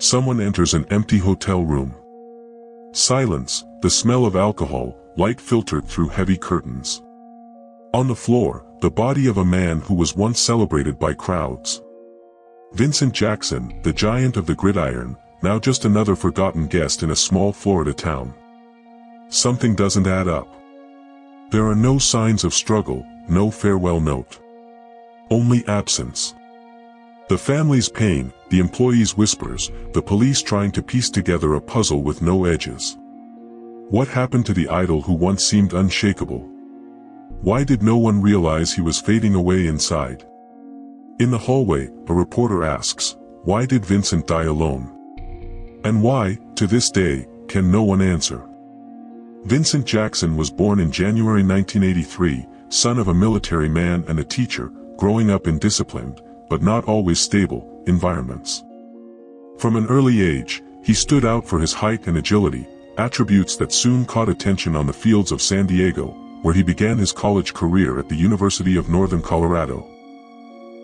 Someone enters an empty hotel room. Silence, the smell of alcohol, light filtered through heavy curtains. On the floor, the body of a man who was once celebrated by crowds. Vincent Jackson, the giant of the gridiron, now just another forgotten guest in a small Florida town. Something doesn't add up. There are no signs of struggle, no farewell note. Only absence. The family's pain, the employees' whispers, the police trying to piece together a puzzle with no edges. What happened to the idol who once seemed unshakable? Why did no one realize he was fading away inside? In the hallway, a reporter asks, why did Vincent die alone? And why, to this day, can no one answer? Vincent Jackson was born in January 1983, son of a military man and a teacher, growing up in disciplined, but not always stable, environments. From an early age, he stood out for his height and agility, attributes that soon caught attention on the fields of San Diego, where he began his college career at the University of Northern Colorado.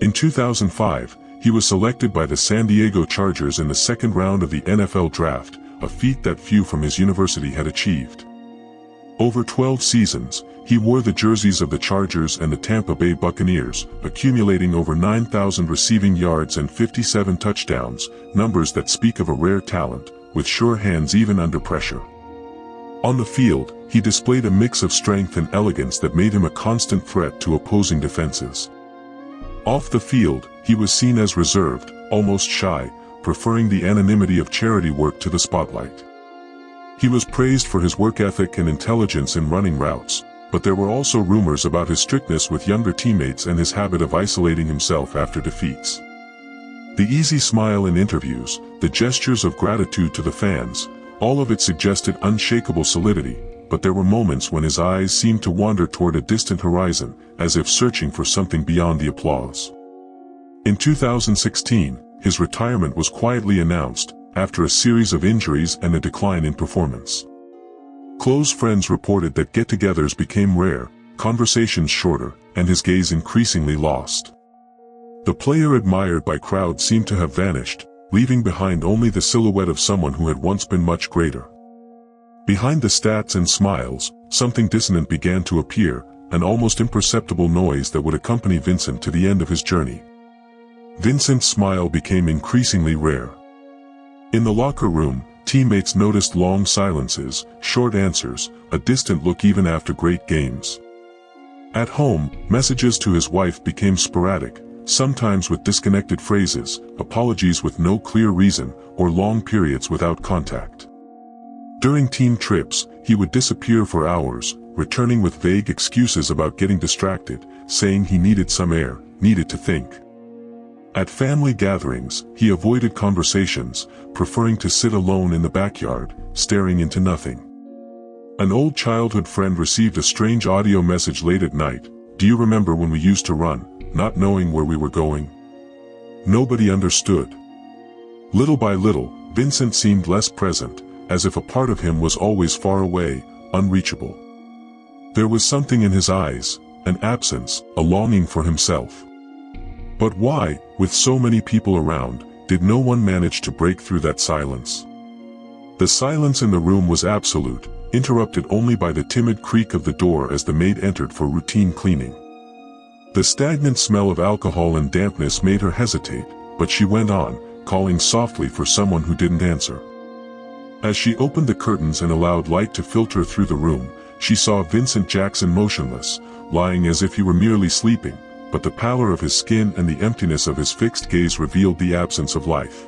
In 2005, he was selected by the San Diego Chargers in the second round of the NFL draft, a feat that few from his university had achieved. Over 12 seasons, he wore the jerseys of the Chargers and the Tampa Bay Buccaneers, accumulating over 9,000 receiving yards and 57 touchdowns, numbers that speak of a rare talent, with sure hands even under pressure. On the field, he displayed a mix of strength and elegance that made him a constant threat to opposing defenses. Off the field, he was seen as reserved, almost shy, preferring the anonymity of charity work to the spotlight. He was praised for his work ethic and intelligence in running routes, but there were also rumors about his strictness with younger teammates and his habit of isolating himself after defeats. The easy smile in interviews, the gestures of gratitude to the fans, all of it suggested unshakable solidity, but there were moments when his eyes seemed to wander toward a distant horizon, as if searching for something beyond the applause. In 2016, his retirement was quietly announced, after a series of injuries and a decline in performance. Close friends reported that get-togethers became rare, conversations shorter, and his gaze increasingly lost. The player admired by crowds seemed to have vanished, leaving behind only the silhouette of someone who had once been much greater. Behind the stats and smiles, something dissonant began to appear, an almost imperceptible noise that would accompany Vincent to the end of his journey. Vincent's smile became increasingly rare. In the locker room, teammates noticed long silences, short answers, a distant look even after great games. At home, messages to his wife became sporadic, sometimes with disconnected phrases, apologies with no clear reason, or long periods without contact. During team trips, he would disappear for hours, returning with vague excuses about getting distracted, saying he needed some air, needed to think. At family gatherings, he avoided conversations, preferring to sit alone in the backyard, staring into nothing. An old childhood friend received a strange audio message late at night. "Do you remember when we used to run, not knowing where we were going?" Nobody understood. Little by little, Vincent seemed less present, as if a part of him was always far away, unreachable. There was something in his eyes, an absence, a longing for himself. But why, with so many people around, did no one manage to break through that silence? The silence in the room was absolute, interrupted only by the timid creak of the door as the maid entered for routine cleaning. The stagnant smell of alcohol and dampness made her hesitate, but she went on, calling softly for someone who didn't answer. As she opened the curtains and allowed light to filter through the room, she saw Vincent Jackson motionless, lying as if he were merely sleeping, but the pallor of his skin and the emptiness of his fixed gaze revealed the absence of life.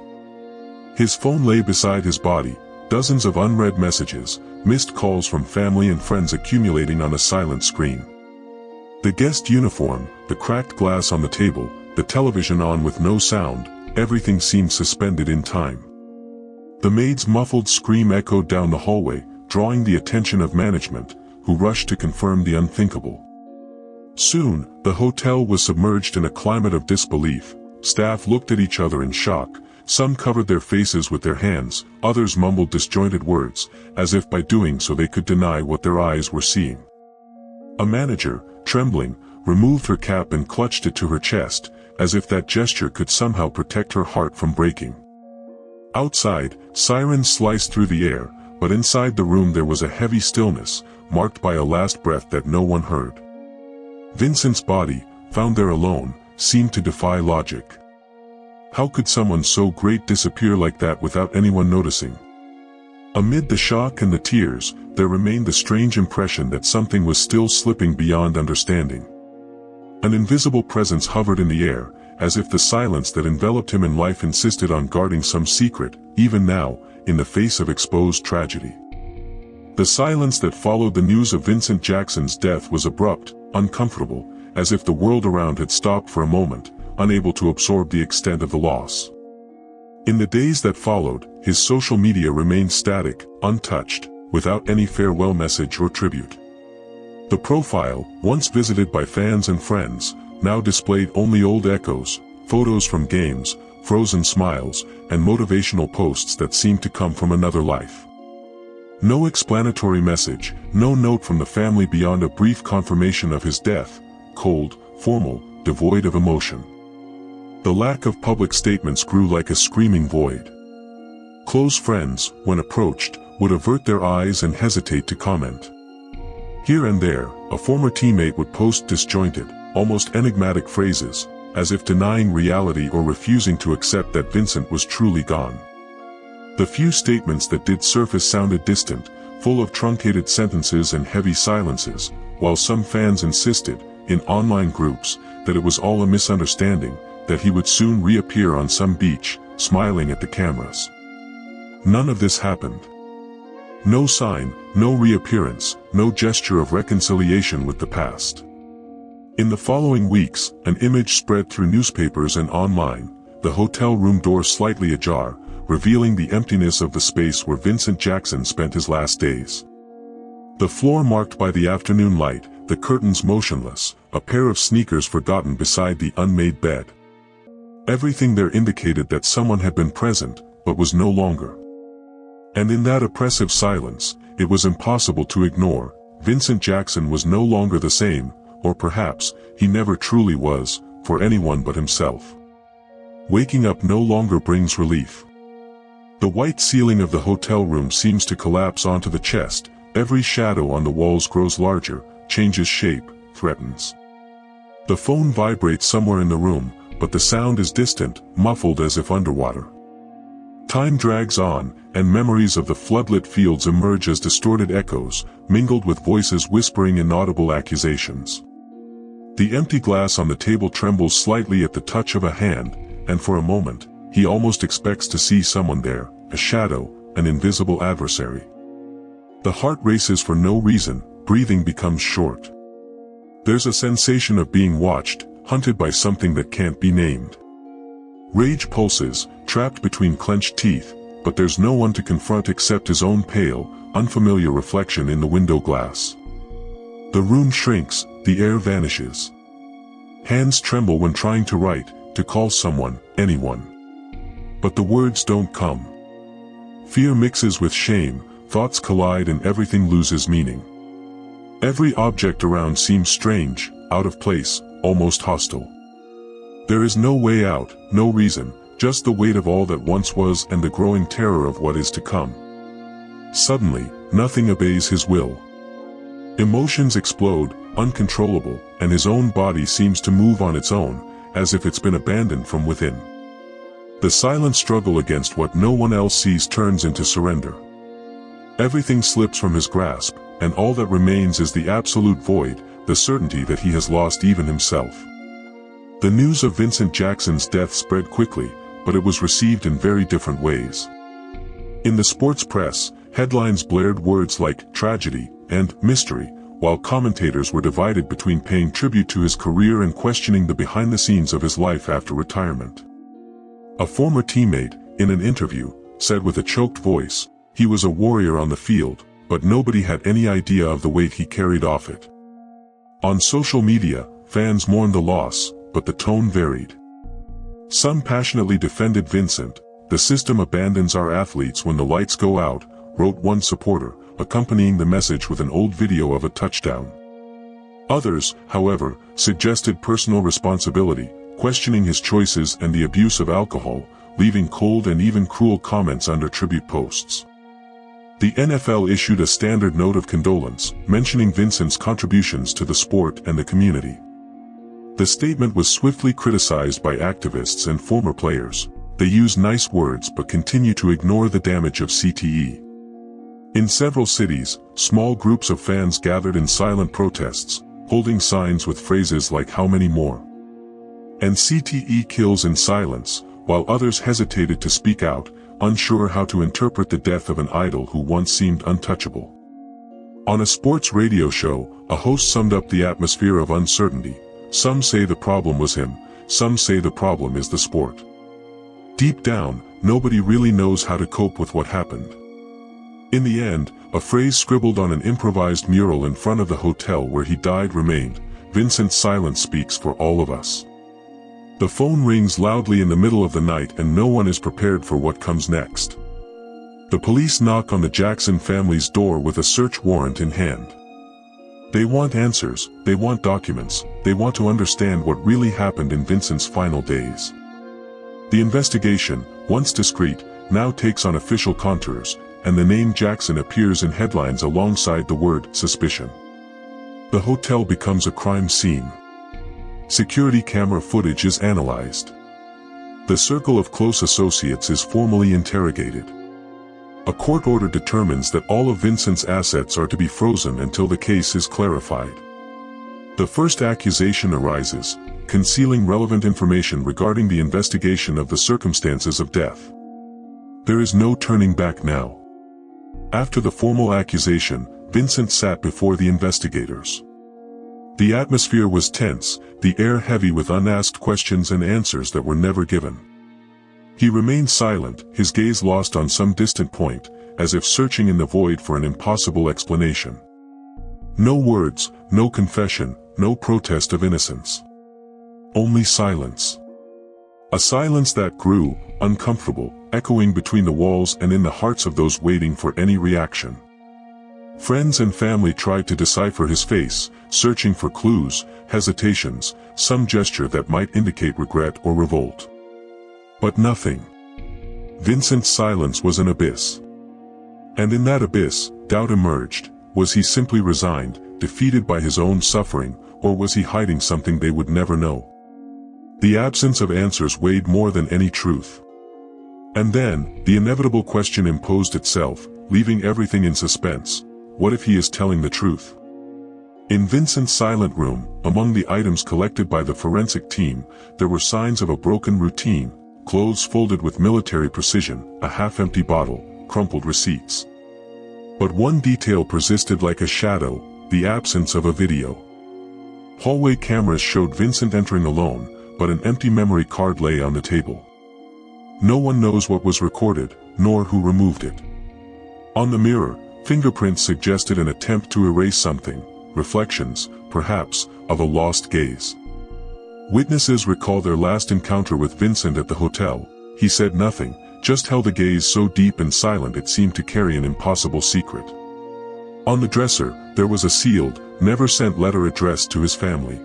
His phone lay beside his body, dozens of unread messages, missed calls from family and friends accumulating on a silent screen. The guest uniform, the cracked glass on the table, the television on with no sound, everything seemed suspended in time. The maid's muffled scream echoed down the hallway, drawing the attention of management, who rushed to confirm the unthinkable. Soon, the hotel was submerged in a climate of disbelief. Staff looked at each other in shock, some covered their faces with their hands, others mumbled disjointed words, as if by doing so they could deny what their eyes were seeing. A manager, trembling, removed her cap and clutched it to her chest, as if that gesture could somehow protect her heart from breaking. Outside, sirens sliced through the air, but inside the room there was a heavy stillness, marked by a last breath that no one heard. Vincent's body, found there alone, seemed to defy logic. How could someone so great disappear like that without anyone noticing? Amid the shock and the tears, there remained the strange impression that something was still slipping beyond understanding. An invisible presence hovered in the air, as if the silence that enveloped him in life insisted on guarding some secret, even now, in the face of exposed tragedy. The silence that followed the news of Vincent Jackson's death was abrupt, uncomfortable, as if the world around had stopped for a moment, unable to absorb the extent of the loss. In the days that followed, his social media remained static, untouched, without any farewell message or tribute. The profile, once visited by fans and friends, now displayed only old echoes, photos from games, frozen smiles, and motivational posts that seemed to come from another life. No explanatory message, no note from the family beyond a brief confirmation of his death, cold, formal, devoid of emotion. The lack of public statements grew like a screaming void. Close friends, when approached, would avert their eyes and hesitate to comment. Here and there, a former teammate would post disjointed, almost enigmatic phrases, as if denying reality or refusing to accept that Vincent was truly gone. The few statements that did surface sounded distant, full of truncated sentences and heavy silences, while some fans insisted, in online groups, that it was all a misunderstanding, that he would soon reappear on some beach, smiling at the cameras. None of this happened. No sign, no reappearance, no gesture of reconciliation with the past. In the following weeks, an image spread through newspapers and online, the hotel room door slightly ajar, revealing the emptiness of the space where Vincent Jackson spent his last days. The floor marked by the afternoon light, the curtains motionless, a pair of sneakers forgotten beside the unmade bed. Everything there indicated that someone had been present, but was no longer. And in that oppressive silence, it was impossible to ignore, Vincent Jackson was no longer the same, or perhaps, he never truly was, for anyone but himself. Waking up no longer brings relief. The white ceiling of the hotel room seems to collapse onto the chest, every shadow on the walls grows larger, changes shape, threatens. The phone vibrates somewhere in the room, but the sound is distant, muffled as if underwater. Time drags on, and memories of the floodlit fields emerge as distorted echoes, mingled with voices whispering inaudible accusations. The empty glass on the table trembles slightly at the touch of a hand, and for a moment, he almost expects to see someone there, a shadow, an invisible adversary. The heart races for no reason, breathing becomes short. There's a sensation of being watched, hunted by something that can't be named. Rage pulses, trapped between clenched teeth, but there's no one to confront except his own pale, unfamiliar reflection in the window glass. The room shrinks, the air vanishes. Hands tremble when trying to write, to call someone, anyone. But the words don't come. Fear mixes with shame, thoughts collide and everything loses meaning. Every object around seems strange, out of place, almost hostile. There is no way out, no reason, just the weight of all that once was and the growing terror of what is to come. Suddenly, nothing obeys his will. Emotions explode, uncontrollable, and his own body seems to move on its own, as if it's been abandoned from within. The silent struggle against what no one else sees turns into surrender. Everything slips from his grasp, and all that remains is the absolute void, the certainty that he has lost even himself. The news of Vincent Jackson's death spread quickly, but it was received in very different ways. In the sports press, headlines blared words like tragedy and mystery, while commentators were divided between paying tribute to his career and questioning the behind-the-scenes of his life after retirement. A former teammate, in an interview, said with a choked voice, he was a warrior on the field, but nobody had any idea of the weight he carried off it. On social media, fans mourned the loss, but the tone varied. Some passionately defended Vincent. The system abandons our athletes when the lights go out, wrote one supporter, accompanying the message with an old video of a touchdown. Others, however, suggested personal responsibility, questioning his choices and the abuse of alcohol, leaving cold and even cruel comments under tribute posts. The NFL issued a standard note of condolence, mentioning Vincent's contributions to the sport and the community. The statement was swiftly criticized by activists and former players. They use nice words but continue to ignore the damage of CTE. In several cities, small groups of fans gathered in silent protests, holding signs with phrases like "How many more?" and "CTE kills in silence," while others hesitated to speak out, unsure how to interpret the death of an idol who once seemed untouchable. On a sports radio show, a host summed up the atmosphere of uncertainty. Some say the problem was him, some say the problem is the sport. Deep down, nobody really knows how to cope with what happened. In the end, a phrase scribbled on an improvised mural in front of the hotel where he died remained: "Vincent's silence speaks for all of us." The phone rings loudly in the middle of the night and no one is prepared for what comes next. The police knock on the Jackson family's door with a search warrant in hand. They want answers, they want documents, they want to understand what really happened in Vincent's final days. The investigation, once discreet, now takes on official contours, and the name Jackson appears in headlines alongside the word "suspicion." The hotel becomes a crime scene. Security camera footage is analyzed. The circle of close associates is formally interrogated. A court order determines that all of Vincent's assets are to be frozen until the case is clarified. The first accusation arises: concealing relevant information regarding the investigation of the circumstances of death. There is no turning back now. After the formal accusation, Vincent sat before the investigators. The atmosphere was tense, the air heavy with unasked questions and answers that were never given. He remained silent, his gaze lost on some distant point, as if searching in the void for an impossible explanation. No words, no confession, no protest of innocence. Only silence. A silence that grew, uncomfortable, echoing between the walls and in the hearts of those waiting for any reaction. Friends and family tried to decipher his face, searching for clues, hesitations, some gesture that might indicate regret or revolt. But nothing. Vincent's silence was an abyss. And in that abyss, doubt emerged. Was he simply resigned, defeated by his own suffering, or was he hiding something they would never know? The absence of answers weighed more than any truth. And then, the inevitable question imposed itself, leaving everything in suspense. What if he is telling the truth? In Vincent's silent room, among the items collected by the forensic team, there were signs of a broken routine: clothes folded with military precision, a half-empty bottle, crumpled receipts. But one detail persisted like a shadow: the absence of a video. Hallway cameras showed Vincent entering alone, but an empty memory card lay on the table. No one knows what was recorded, nor who removed it. On the mirror, fingerprints suggested an attempt to erase something, reflections, perhaps, of a lost gaze. Witnesses recall their last encounter with Vincent at the hotel. He said nothing, just held a gaze so deep and silent it seemed to carry an impossible secret. On the dresser, there was a sealed, never-sent letter addressed to his family.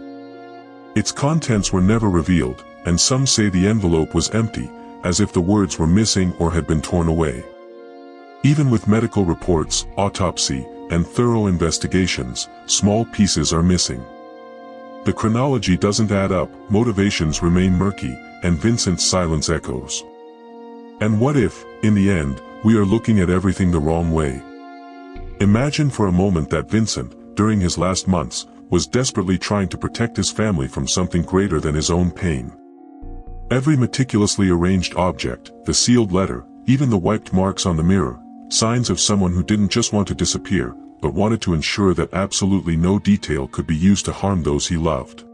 Its contents were never revealed, and some say the envelope was empty, as if the words were missing or had been torn away. Even with medical reports, autopsy, and thorough investigations, small pieces are missing. The chronology doesn't add up, motivations remain murky, and Vincent's silence echoes. And what if, in the end, we are looking at everything the wrong way? Imagine for a moment that Vincent, during his last months, was desperately trying to protect his family from something greater than his own pain. Every meticulously arranged object, the sealed letter, even the wiped marks on the mirror, signs of someone who didn't just want to disappear, but wanted to ensure that absolutely no detail could be used to harm those he loved.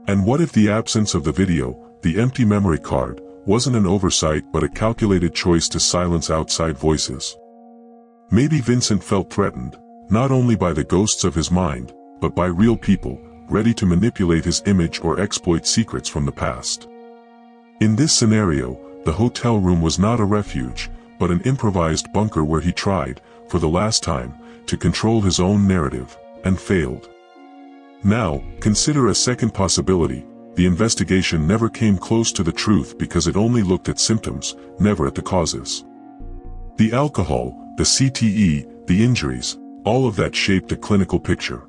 And what if the absence of the video, the empty memory card, wasn't an oversight but a calculated choice to silence outside voices? Maybe Vincent felt threatened, not only by the ghosts of his mind, but by real people, ready to manipulate his image or exploit secrets from the past. In this scenario, the hotel room was not a refuge, but an improvised bunker where he tried, for the last time, to control his own narrative, and failed. Now, consider a second possibility. the investigation never came close to the truth because it only looked at symptoms, never at the causes. The alcohol, the CTE, the injuries, all of that shaped a clinical picture.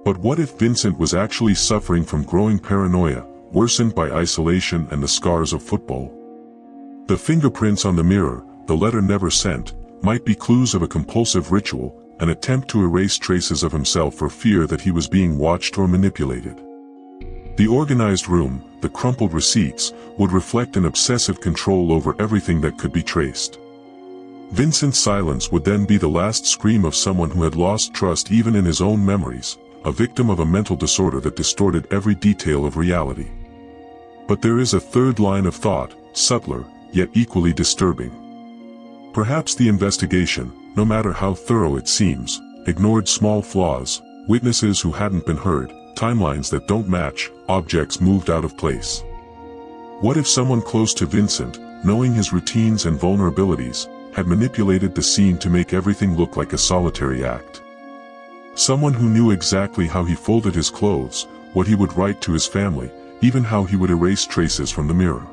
But what if Vincent was actually suffering from growing paranoia, worsened by isolation and the scars of football? The fingerprints on the mirror, the letter never sent, might be clues of a compulsive ritual, an attempt to erase traces of himself for fear that he was being watched or manipulated. The organized room, the crumpled receipts, would reflect an obsessive control over everything that could be traced. Vincent's silence would then be the last scream of someone who had lost trust even in his own memories, a victim of a mental disorder that distorted every detail of reality. But there is a third line of thought, subtler, yet equally disturbing. Perhaps the investigation, no matter how thorough it seems, ignored small flaws, witnesses who hadn't been heard, timelines that don't match, objects moved out of place. What if someone close to Vincent, knowing his routines and vulnerabilities, had manipulated the scene to make everything look like a solitary act? Someone who knew exactly how he folded his clothes, what he would write to his family, even how he would erase traces from the mirror.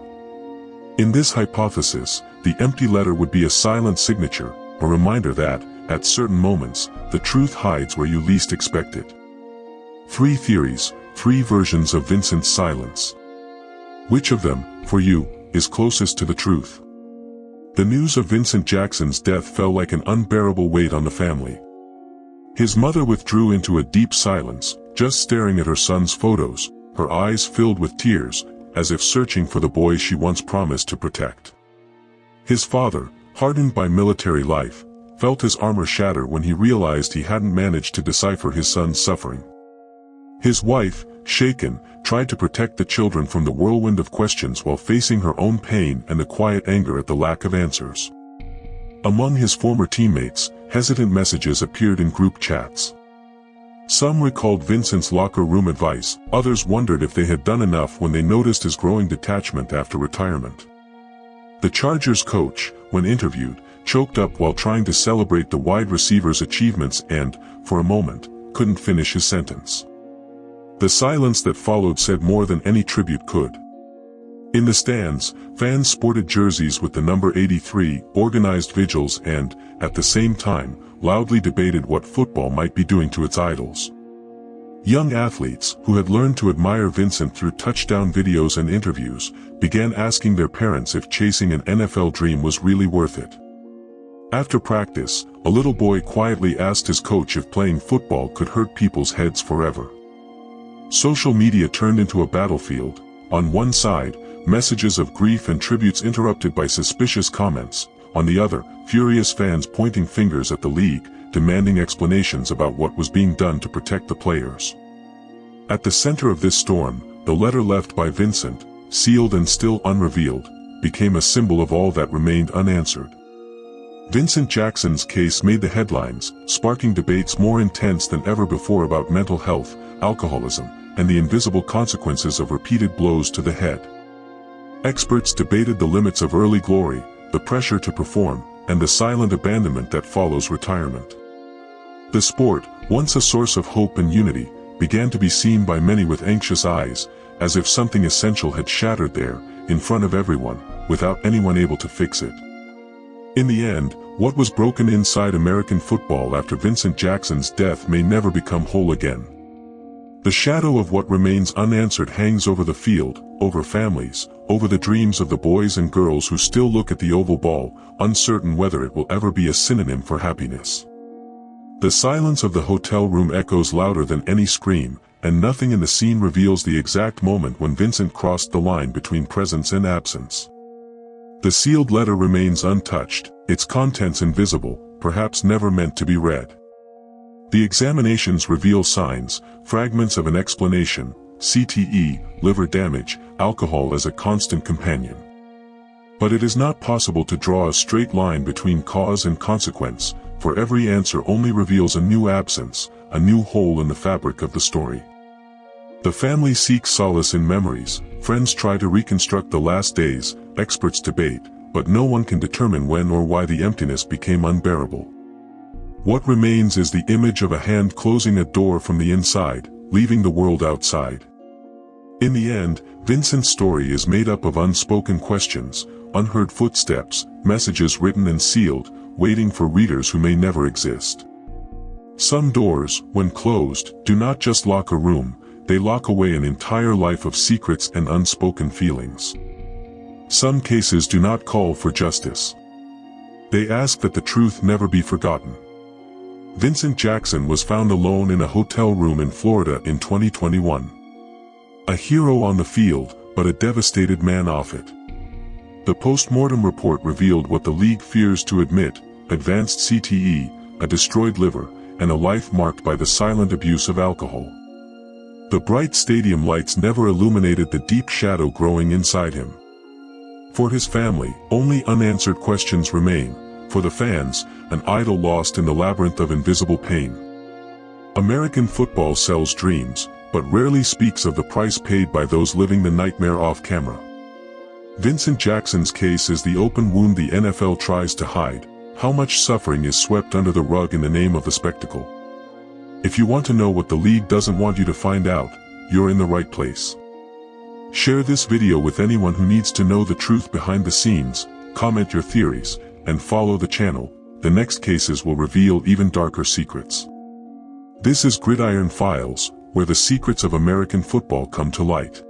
In this hypothesis, the empty letter would be a silent signature, a reminder that, at certain moments, the truth hides where you least expect it. 3 theories, 3 versions of Vincent's silence. Which of them, for you, is closest to the truth? The news of Vincent Jackson's death fell like an unbearable weight on the family. His mother withdrew into a deep silence, just staring at her son's photos, her eyes filled with tears, as if searching for the boy she once promised to protect. His father, hardened by military life, felt his armor shatter when he realized he hadn't managed to decipher his son's suffering. His wife, shaken, tried to protect the children from the whirlwind of questions while facing her own pain and the quiet anger at the lack of answers. Among his former teammates, hesitant messages appeared in group chats. Some recalled Vincent's locker room advice, others wondered if they had done enough when they noticed his growing detachment after retirement. The Chargers coach, when interviewed, choked up while trying to celebrate the wide receiver's achievements and, for a moment, couldn't finish his sentence. The silence that followed said more than any tribute could. In the stands, fans sported jerseys with the number 83, organized vigils and, at the same time, loudly debated what football might be doing to its idols. Young athletes, who had learned to admire Vincent through touchdown videos and interviews, began asking their parents if chasing an NFL dream was really worth it. After practice, a little boy quietly asked his coach if playing football could hurt people's heads forever. Social media turned into a battlefield. On one side, messages of grief and tributes interrupted by suspicious comments. On the other, furious fans pointing fingers at the league, demanding explanations about what was being done to protect the players. At the center of this storm, the letter left by Vincent, sealed and still unrevealed, became a symbol of all that remained unanswered. Vincent Jackson's case made the headlines, sparking debates more intense than ever before about mental health, alcoholism, and the invisible consequences of repeated blows to the head. Experts debated the limits of early glory, the pressure to perform, and the silent abandonment that follows retirement. The sport, once a source of hope and unity, began to be seen by many with anxious eyes, as if something essential had shattered there, in front of everyone, without anyone able to fix it. In the end, what was broken inside American football after Vincent Jackson's death may never become whole again. The shadow of what remains unanswered hangs over the field, over families, over the dreams of the boys and girls who still look at the oval ball, uncertain whether it will ever be a synonym for happiness. The silence of the hotel room echoes louder than any scream, and nothing in the scene reveals the exact moment when Vincent crossed the line between presence and absence. The sealed letter remains untouched, its contents invisible, perhaps never meant to be read. The examinations reveal signs, fragments of an explanation: CTE, liver damage, alcohol as a constant companion. But it is not possible to draw a straight line between cause and consequence, for every answer only reveals a new absence, a new hole in the fabric of the story. The family seeks solace in memories, friends try to reconstruct the last days, experts debate, but no one can determine when or why the emptiness became unbearable. What remains is the image of a hand closing a door from the inside, leaving the world outside. In the end, Vincent's story is made up of unspoken questions, unheard footsteps, messages written and sealed, waiting for readers who may never exist. Some doors, when closed, do not just lock a room, they lock away an entire life of secrets and unspoken feelings. Some cases do not call for justice. They ask that the truth never be forgotten. Vincent Jackson was found alone in a hotel room in Florida in 2021. A hero on the field, but a devastated man off it. The post-mortem report revealed what the league fears to admit: advanced CTE, a destroyed liver, and a life marked by the silent abuse of alcohol. The bright stadium lights never illuminated the deep shadow growing inside him. For his family, only unanswered questions remain. For the fans, an idol lost in the labyrinth of invisible pain. American football sells dreams, but rarely speaks of the price paid by those living the nightmare off camera. Vincent Jackson's case is the open wound the NFL tries to hide. How much suffering is swept under the rug in the name of the spectacle? If you want to know what the league doesn't want you to find out, you're in the right place. Share this video with anyone who needs to know the truth behind the scenes, comment your theories, and follow the channel. The next cases will reveal even darker secrets. This is Gridiron Files, where the secrets of American football come to light.